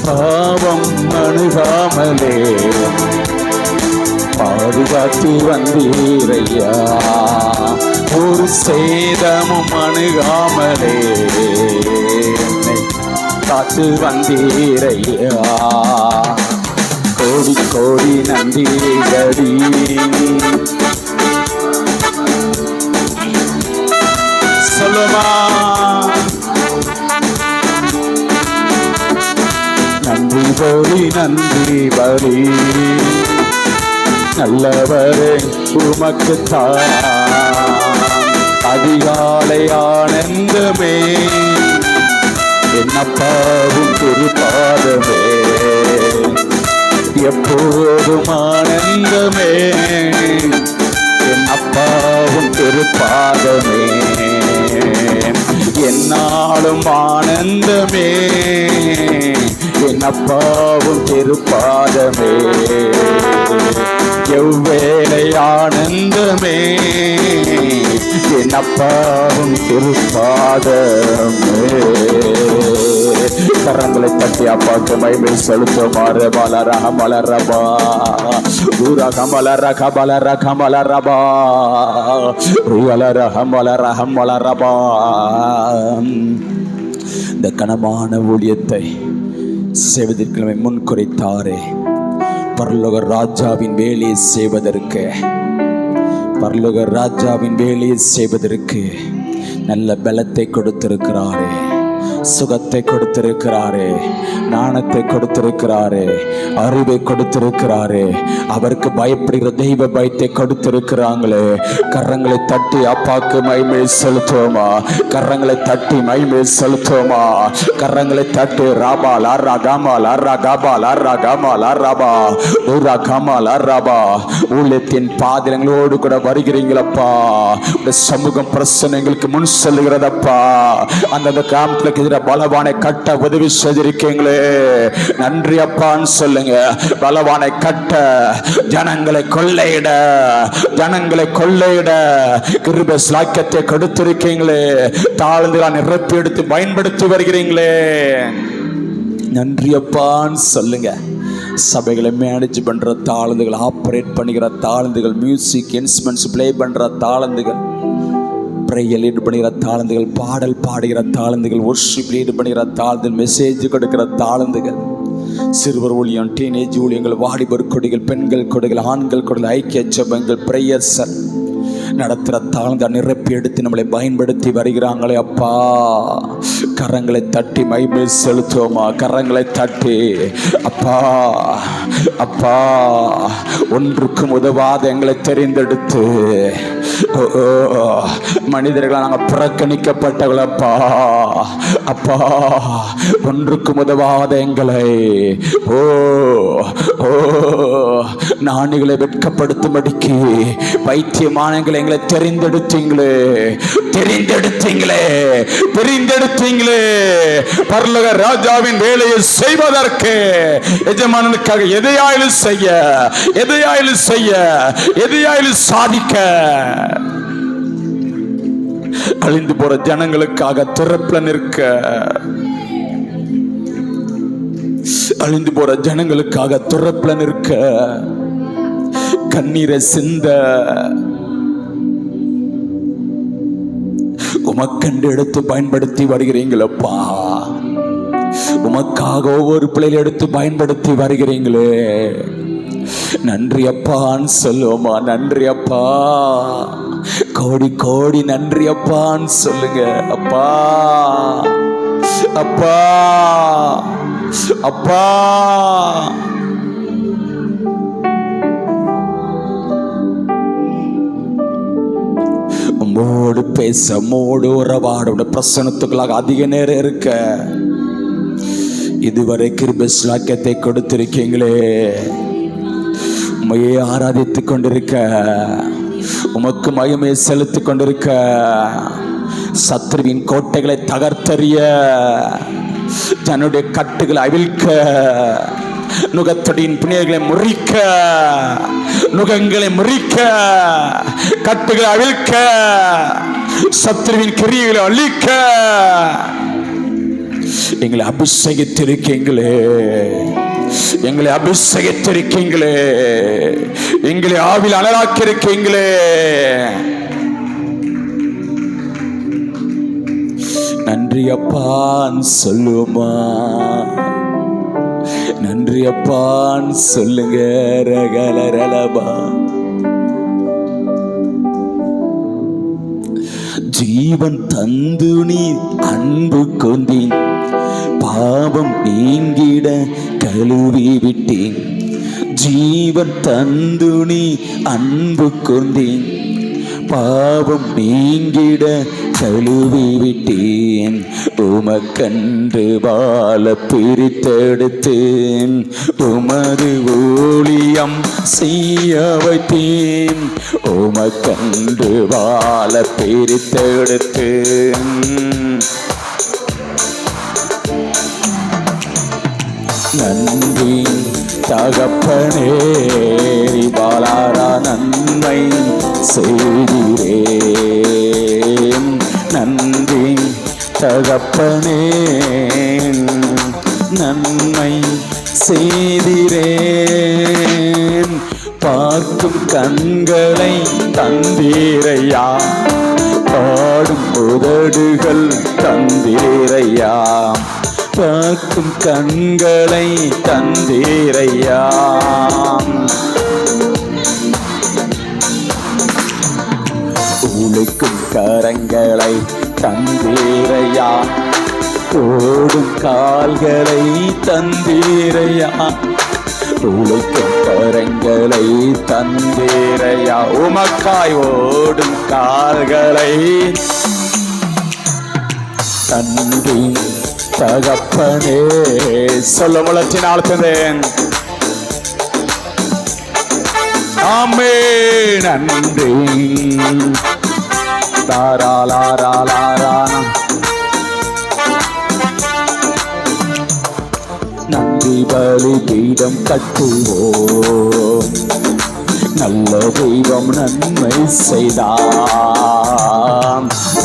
பாவம் அணுகாமலே பாதுகாத்து வந்தீரையா, ஒரு சேதமும் அணுகாமலே என்னை காத்து வந்தீரையா. கோடி கோடி நன்றியடி. சொல்லுமா நன்றி கோடி நன்றி பலி, நல்லவரே உமக்குத்தான் அதிகாலை ஆனந்தமே, என்னப்பாவும் திருப்பாதமே, எப்போதும் ஆனந்தமே, என் அப்பாவும் திருப்பாதமே, என்னாலும் ஆனந்தமே, என் அப்பாவும் திருப்பாதமே, எவ்வேளை ஆனந்தமே, என் அப்பாவும் திருப்பாதமே. கரங்களை தட்டி அப்பாக்கு மகிமை செலுத்துமாறு. மலரக மலரபா ஊரக மலரக மலரக மலரபா உலரக மலரக மலரபா. இந்த கனமான ஊழியத்தை செய்வதற்கு முன்குறைத்தாரே, பரலோக ராஜாவின் வேலையை செய்வதற்கு, பரலோக ராஜாவின் வேலையை செய்வதற்கு நல்ல பலத்தை கொடுத்திருக்கிறாரே, சுகத்தை கொடுத்திருக்கிறாரே, ஞானத்தை கொடுத்திருக்கிறாரே, அறிவை கொடுத்திருக்கிறாரே, அவருக்கு பயப்படுகிற தெய்வ பயத்தை கொடுத்திருக்கிறாங்களே. கரங்களை தட்டி அப்பாக்கு மகிமை செலுத்துவோமா? கரங்களை தட்டி மகிமை செலுத்துவோமா? கரங்களை தட்டி ராபா லாரா காமா லாரா காபா லாரா காமா லாராபா ஊரா காமா லாராபா. ஊழியத்தின் பாதிரங்களோடு கூட வருகிறீங்களப்பா. இந்த சமூகம் பிரச்சனைகளுக்கு முன் செல்லுகிறதப்பா. அந்த காம்புக்கு பலவானை கட்ட உதவி செய்திருக்கீங்களே, நன்றி அப்பான்னு சொல்லுங்க. பலவானை கட்ட, ஜனங்களை கொள்ளையிட, ஜனங்களை கொள்ளையிட கிருபை ஸ்லாக்கியத்தை கொடுத்திருக்கீங்களே. தாழ்ந்துகளை நிரப்பி எடுத்து பயன்படுத்தி வருகிறீங்களே, நன்றி அப்பான்னு சொல்லுங்க. சபைகளை மேனேஜ் பண்ற தாழ்ந்துகள், ஆப்ரேட் பண்ணுகிற தாழ்ந்துகள், மியூசிக் இன்ஸ்ட்ருமெண்ட்ஸ் பிளே பண்ற தாழ்ந்துகள், ப்ரேயர் லீட் பண்ணுகிற தாழ்ந்துகள், பாடல் பாடுகிற தாழ்ந்துகள், வொர்ஷிப் லீட் பண்ணுகிற தாழ்ந்துகள், மெசேஜ் கொடுக்கிற தாழ்ந்துகள், சிறுவர் ஊழியம், டீனேஜ் ஊழியங்கள், வாலிபர் கொடிகள், பெண்கள் கொடிகள், ஆண்கள் கொடிகள், ஐக்கிய ஜெபங்கள், பிரேயர்ஸ் நடத்துகிற தாழ்ந்த நிரப்பி எடுத்து நம்மளை பயன்படுத்தி வருகிறாங்களே அப்பா. கரங்களை தட்டி மகிமை செலுத்துவோமா? கரங்களை தட்டி அப்பா, அப்பா ஒன்றுக்கும் உதவாத எங்களை தெரிந்தெடுத்து, மனிதர்களால் நாங்கள் புறக்கணிக்கப்பட்டவளப்பா. அப்பா ஒன்றுக்கும் உதவாத எங்களை ஓ ஓ நாணிகளை வெட்கப்படுத்தும்படிக்கு பைத்தியமான எங்களை தெரிந்தெடுத்தீங்களே, தெரிந்தெடுத்தீங்களே, தெரிந்தெடுத்தீங்களே. பரலோக ராஜாவின் வேலையை செய்வதற்கு எஜமானனுக்காக எதையாயிலும் செய்ய, எதையாயிலும் செய்ய, எதையாயிலும் சாதிக்க, அழிந்து போற ஜனங்களுக்காக திறப்புல நிற்க, அழிந்து போற ஜனங்களுக்காக திறப்புல நிற்க, கண்ணீரை சிந்த, உமக்கண்டு எடுத்து பயன்படுத்தி வருகிறீங்களப்பா. உமக்காக ஒவ்வொரு பிள்ளைகளை எடுத்து பயன்படுத்தி வருகிறீங்களே, நன்றி அப்பான்னு சொல்லுவோமா? நன்றி அப்பா, கோடி கோடி நன்றி அப்பான்னு சொல்லுங்க. அப்பா அப்பா அப்பா, உம்மோடு பேச, உம்மோடு உறவாட, பிரசன்னத்துக்களாக அதிக நேரம் இருக்க இதுவரை கிருபை ஸ்லாக்கியத்தை கொடுத்திருக்கீங்களே. உம்மையே ஆராதித்துக் கொண்டிருக்க, உமக்கு மகிமை செலுத்திக் கொண்டிருக்க, சத்ருவின் கோட்டைகளை தகர்த்தறிய, தன்னுடைய கட்டுகளை அவிழ்க்க, நுகத்தடியின் பிணைகளை முறிக்க, நுகங்களை முறிக்க, கட்டுகளை அவிழ்க்க, சத்துருவின் கிரியைகளை அழிக்க எங்களை அபிஷேகித்திருக்கீங்களே, எங்களை அபிஷேகித்திருக்கீங்களே, எங்களை ஆவில் அனலாக்கியிருக்கீங்களே. நன்றி அப்பான்னு சொல்லுவோமா? நன்றி அப்பான்னு சொல்லுங்க. ரகலரலபா. ஜீவன் தந்து நீ அன்பு கொண்டேன், பாவம் நீங்கிட கழுவி விட்டேன். ஜீவன் தந்து நீ அன்பு கொண்டேன், பாவம் நீங்கிட கழுவி விட்டேன். உமக்கன்று வாழ பிரித்தெடுத்தேன், உமது ஊழியம் செய்ய வைத்தேன். உமக்கன்று வாழ பிரித்தெடுத்தேன். நன்றி தகப்பனே, பாலாரா நன்மை செய்கிறே. நன்றி தகப்பனே, நன்மை செய்கிறேன். பார்க்கும் கண்களை தந்தீரையா, பாடும் உதடுகள் தந்தீரையா. பார்க்கும் கண்களை தந்தீரையா. உழைக்கும் கரங்களை தந்தீரையா, ஓடும் கால்களை தந்தீரையா. உழைக்கும் கரங்களை தந்தீரையா, உமக்காய் ஓடும் கால்களை தந்தி தகப்பனே. சொல்ல முழச்சினால் தந்தேன். ஆமே நன்றி. தாராளாராளாரா. நன்றி பலி பீடம் கட்டுவோம், நல்ல தெய்வம் நன்மை செய்தாம்.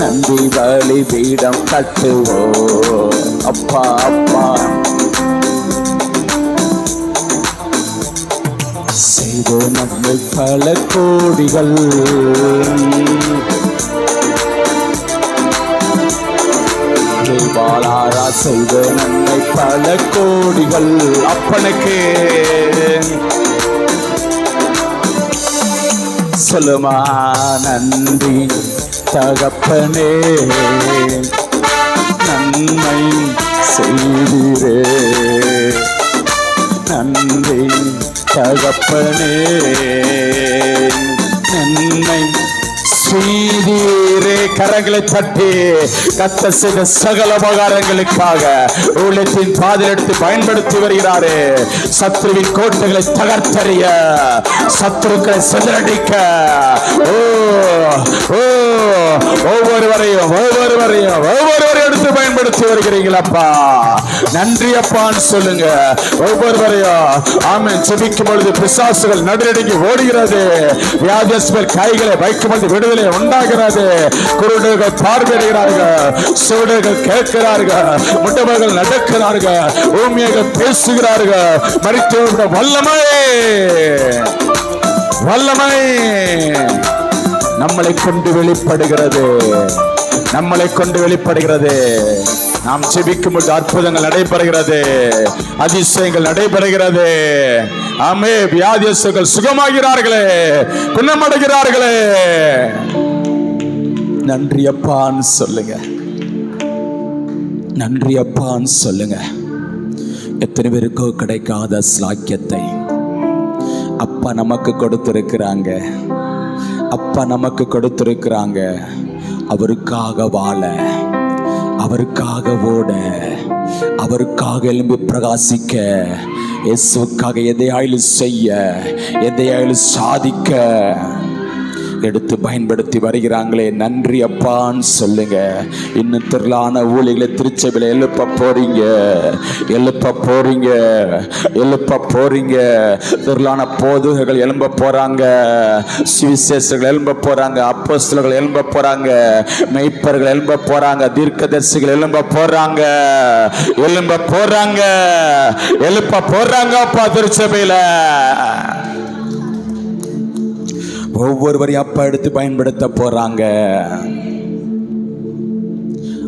நன்றி பலி பீடம் கட்டுவோம். அப்பா அப்பா செய்த நன்மை பல கோடிகள். பாலாரா செய்த நன்மை பல கோடிகள். அப்பனுக்கு சொல்லுமா நன்றி தகப்பனே, நன்மை செய்தீரே. நன்றி தகப்பனே, நன்மை செய்தீரே. கரங்களை தட்டி கர்த்தர் செய்த சகல உபகாரங்களுக்காக உள்ளத்தின் பாதையில் எடுத்து பயன்படுத்தி வருகிறாரே. சத்ருவின் கோட்டைகளை தகர்த்தறிய, சத்ருக்களை சிதறடிக்க ஒவ்வொருவரையும் எடுத்து பயன்படுத்தி வருகிறீங்களப்பா. நன்றி அப்பான்னு சொல்லுங்க. ஒவ்வொருவரையும் ஆமென் ஜெபிக்கும் பொழுது பிசாசுகள் நடுநடுங்கி ஓடுகிறது. வியாதியஸ்தர் கைகளை வைக்கும் பொழுது விடுதலை உண்டாகிறது. குருடர்கள் பார்வையிடுகிறார்கள், சுவடுகள் கேட்கிறார்கள், முட்டவர்கள் நடக்கிறார்கள், ஊமையர்கள் பேசுகிறார்கள். மரித்தவருடைய வல்லமை வல்லமை நம்மளை கொண்டு வெளிப்படுகிறது, நம்மளை கொண்டு வெளிப்படுகிறது. நாம் ஜெபிக்கும் பொழுது அற்புதங்கள் நடைபெறுகிறது, அதிசயங்கள் நடைபெறுகிறது. ஆமே வியாதியஸ்தர்கள் சுகமாகிறார்களே, குணமடைகிறார்களே. நன்றி அப்பான்னு சொல்லுங்க, நன்றி அப்பான்னு சொல்லுங்க. எத்தனை பேருக்கோ கிடைக்காத ஸ்லாக்கியத்தை அப்பா நமக்கு கொடுத்திருக்கிறாங்க, அப்பா நமக்கு கொடுத்திருக்கிறாங்க. அவருக்காக வாழ, அவருக்காக ஓட, அவருக்காக எழும்பி பிரகாசிக்க, இயேசுவுக்காக எதையாயிலும் செய்ய, எதையாயிலும் சாதிக்க எடுத்து பயன்படுத்தி வருகிறாங்களே, நன்றி அப்பான்னு சொல்லுங்க. இன்னும் திரளான ஊழியர்களை திருச்சபையில் எழுப்ப போறீங்க, எழுப்ப போறீங்க, எழுப்ப போறீங்க. திரளான போதகர்கள் எழும்ப போறாங்க, சுவிசேஷர்கள் எழும்ப போறாங்க, அப்போஸ்தலர்கள் எழும்ப போறாங்க, மெய்ப்பர்கள் எழும்ப போறாங்க, தீர்க்கதரிசிகள் எழும்ப போறாங்க, எழும்ப போறாங்க, எழுப்ப போறாங்க அப்பா. திருச்சபையில ஒவ்வொருவரையும் அப்பா எடுத்து பயன்படுத்த போறாங்க.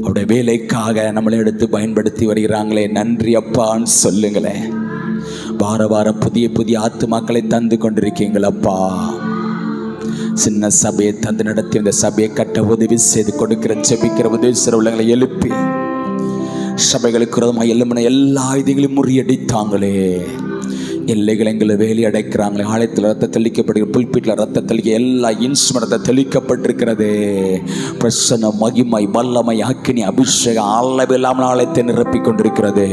அவருடைய வேலைக்காக நம்மளை எடுத்து பயன்படுத்தி வருகிறாங்களே, நன்றி அப்பான்னு சொல்லுங்களேன். வார வாரம் புதிய புதிய ஆத்துமாக்களை தந்து கொண்டிருக்கீங்களப்பா. சின்ன சபையை தந்து நடத்தி இந்த சபையை கட்ட உதவி செய்து கொடுக்கிற ஜெபிக்கிற உதவி செய்கிற உள்ளங்களை எழுப்பி சபைகளுக்கு விரோதமாக எழும்பின எல்லா ஆயுதங்களையும் முறியடித்தாங்களே, எல்லைகள் எங்களை வேலி அடைக்கிறாங்களே, ஆலயத்தில் ரத்த தெளிக்கப்படுகிற, புல்பீட்டில் ரத்த தெளிக்க எல்லா இன்ஸ்ட்ருமெண்ட் தெளிக்கப்பட்டிருக்கிறது. பிரசன்ன மகிமை வல்லமை அக்கினி அபிஷேகம் அளவில்லாமல் ஆலயத்தை நிரப்பி கொண்டிருக்கிறது.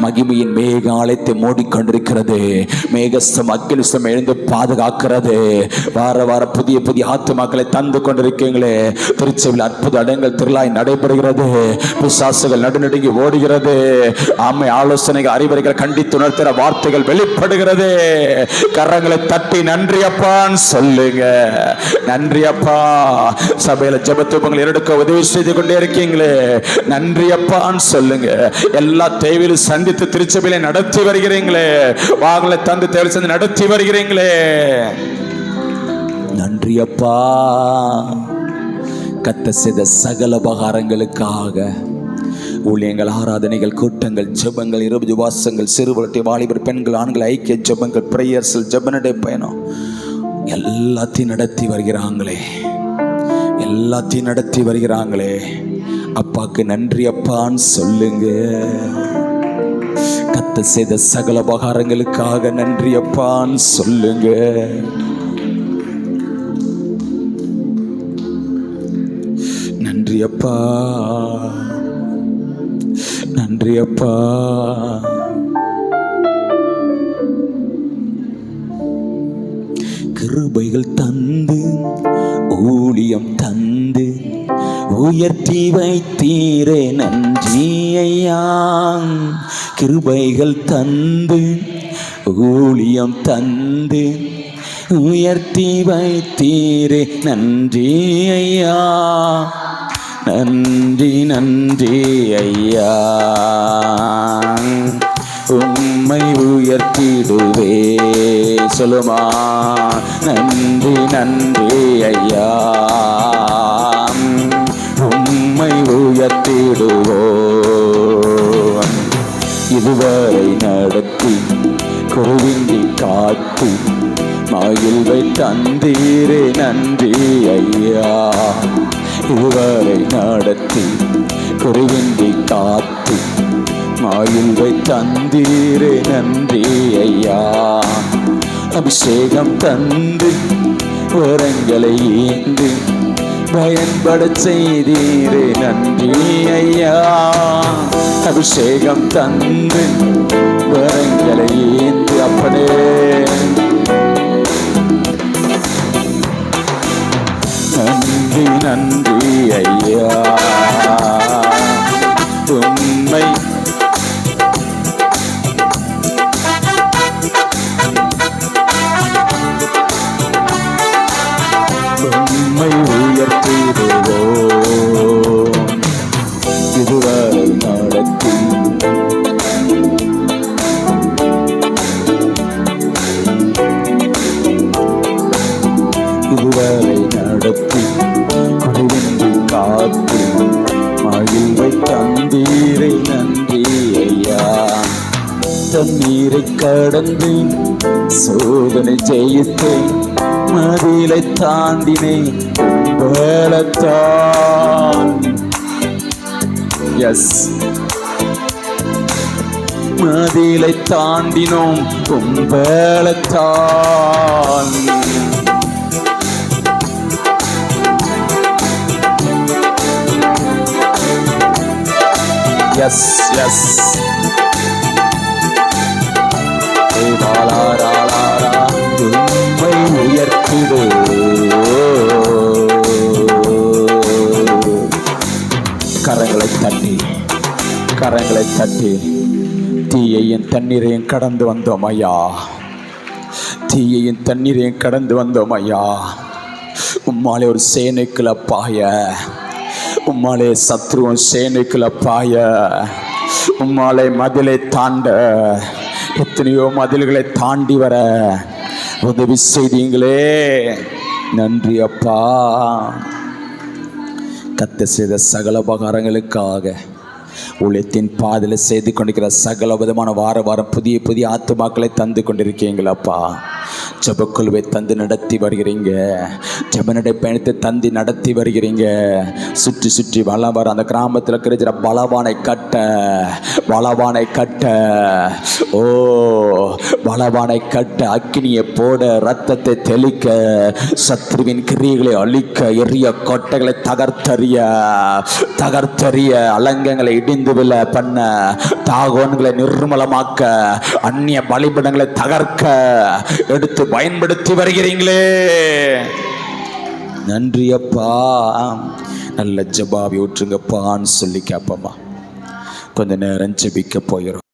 மகிமையின் மேக ஆலயத்தை மூடிக்கொண்டிருக்கிறது. மேகஸ்தம் அக்கினிஸ்தம் எழுந்து பாதுகாக்கிறது. வார வார புதிய புதிய ஆத்துமாக்களை தந்து கொண்டிருக்கீங்களே. திருச்சபையில் அற்புத அடங்கள் திருளாய் நடைபெறுகிறது. பிசாசுகள் நடுநடுங்கி ஓடுகிறது. ஆமை ஆலோசனைகள் அறிவுரைகள் கண்டித்துணர்த்துகிற வார்த்தைகள் வெளிப்படு. கரங்களை தட்டி நன்றி அப்பான்னு சொல்லுங்க. நன்றி அப்பா. சபையில ஜெபத்துவங்களை எடுக்க உதவி செய்து கொண்டே இருக்கீங்களே, நன்றி அப்பான்னு சொல்லுங்க. எல்லா தேவையிலும் சந்தித்து திருச்சபையில நடத்தி வருகிறீங்களே, வாகலை தந்து தேவை சந்தி நடத்தி வருகிறீங்களே, நன்றி அப்பா. கத்த செய்த சகல உபகாரங்களுக்காக ஊழியங்கள், ஆராதனைகள், கூட்டங்கள், ஜெபங்கள், இரவு உபவாசங்கள், சிறுவர்களை, வாலிபர், பெண்கள், ஆண்கள், ஐக்கிய ஜெபங்கள், பிரேயர்ஸ், ஜெபநடை பயணம் எல்லாத்தையும் நடத்தி வருகிறாங்களே, எல்லாத்தையும் நடத்தி வருகிறாங்களே. அப்பாக்கு நன்றி அப்பான்னு சொல்லுங்க. கத்த செய்த சகல உபகாரங்களுக்காக நன்றி அப்பான்னு சொல்லுங்க. நன்றி அப்பா, நன்றி அப்பா. கிருபைகள் தந்து ஊழியம் தந்து உயர்த்தி வைத்தீரே, நன்றி ஐயா. கிருபைகள் தந்து ஊழியம் தந்து உயர்த்தி வைத்தீரே, நன்றி ஐயா. நன்றி நன்றி ஐயா. உம்மை உயர்த்திடுவே சொல்லுமா. நன்றி நன்றி ஐயா. உம்மை உயர்த்திடுவோ. இதுவரை நடத்தி குருவிந்தி காத்து மகிழ்வை தந்தீரே, நன்றி ஐயா. இதுவரை நடத்தி குருவிந்தி காத்து மகிழ்வை தந்தீரே, நன்றி ஐயா. அபிஷேகம் தந்து வரங்களை ஏந்து பயன்பட செய்தீரே, நன்றி ஐயா. அபிஷேகம் தந்து வரங்களை ஏந்து அப்பனே நன்றி நன்றி ஐயா. உம்மை உம்மை உயர்த்திடுவோ. இதுவரை நடத்தி இதுவரை நடத்தி குடிவின்றி காத்து மகிழ்வை தந்தீரை, நன்றி ஐயா. தண்ணீரை கடந்து சோதனை ஜெயித்தேன், மதிலை தாண்டினேன் பலத்தான். எஸ், மதிலை தாண்டினோம் பலத்தான். S S. உம்மை உயர்த்திடுவோ. கரங்களை தட்டி தீயையும் தண்ணீரையும் கடந்து வந்தோம் ஐயா. தீயையும் தண்ணீரையும் கடந்து வந்தோம் ஐயா. உம்மாலே ஒரு சேனைக்குள்ள பாய, உம்மாலே சத்ருவன் சேனைக்குள்ள பாய, உம்மாலே மதிலை தாண்ட, எத்தனையோ மதில்களை தாண்டி வர உதவி செய்தீங்களே. நன்றி அப்பா. கத்த செய்த சகல உபகாரங்களுக்காக, ஊழியத்தின் பாதையில் செய்து கொண்டிருக்கிற சகல விதமான வாரம் புதிய புதிய ஆத்துமாக்களை தந்து கொண்டிருக்கீங்களப்பா. ஜெபக்குழுவை தந்து நடத்தி வருகிறீங்க, ஜெபநடை பயணத்தை தந்து நடத்தி வருகிறீங்க. சுற்றி சுற்றி வளம் வர அந்த கிராமத்தில் இருக்கிற பலவானை கட்ட, பலவானை கட்ட, ஓ பலவானை கட்ட, அக்கினியை போட, ரத்தத்தை தெளிக்க, சத்ருவின் கிரியைகளை அழிக்க, எரிய கோட்டைகளை தகர்த்தறிய, அலங்கங்களை இடிந்து விழ பண்ண, தாகோன்களை நிர்மலமாக்க, அந்நிய பலிபடங்களை தகர்க்க எடுத்து பயன்படுத்தி வருகிறீங்களே. நன்றி அப்பா. நல்ல ஜெபாவி ஊற்றுங்கப்பான்னு சொல்லி கேப்பமா. கொஞ்ச நேரம் ஜெபிக்க போயிடும்.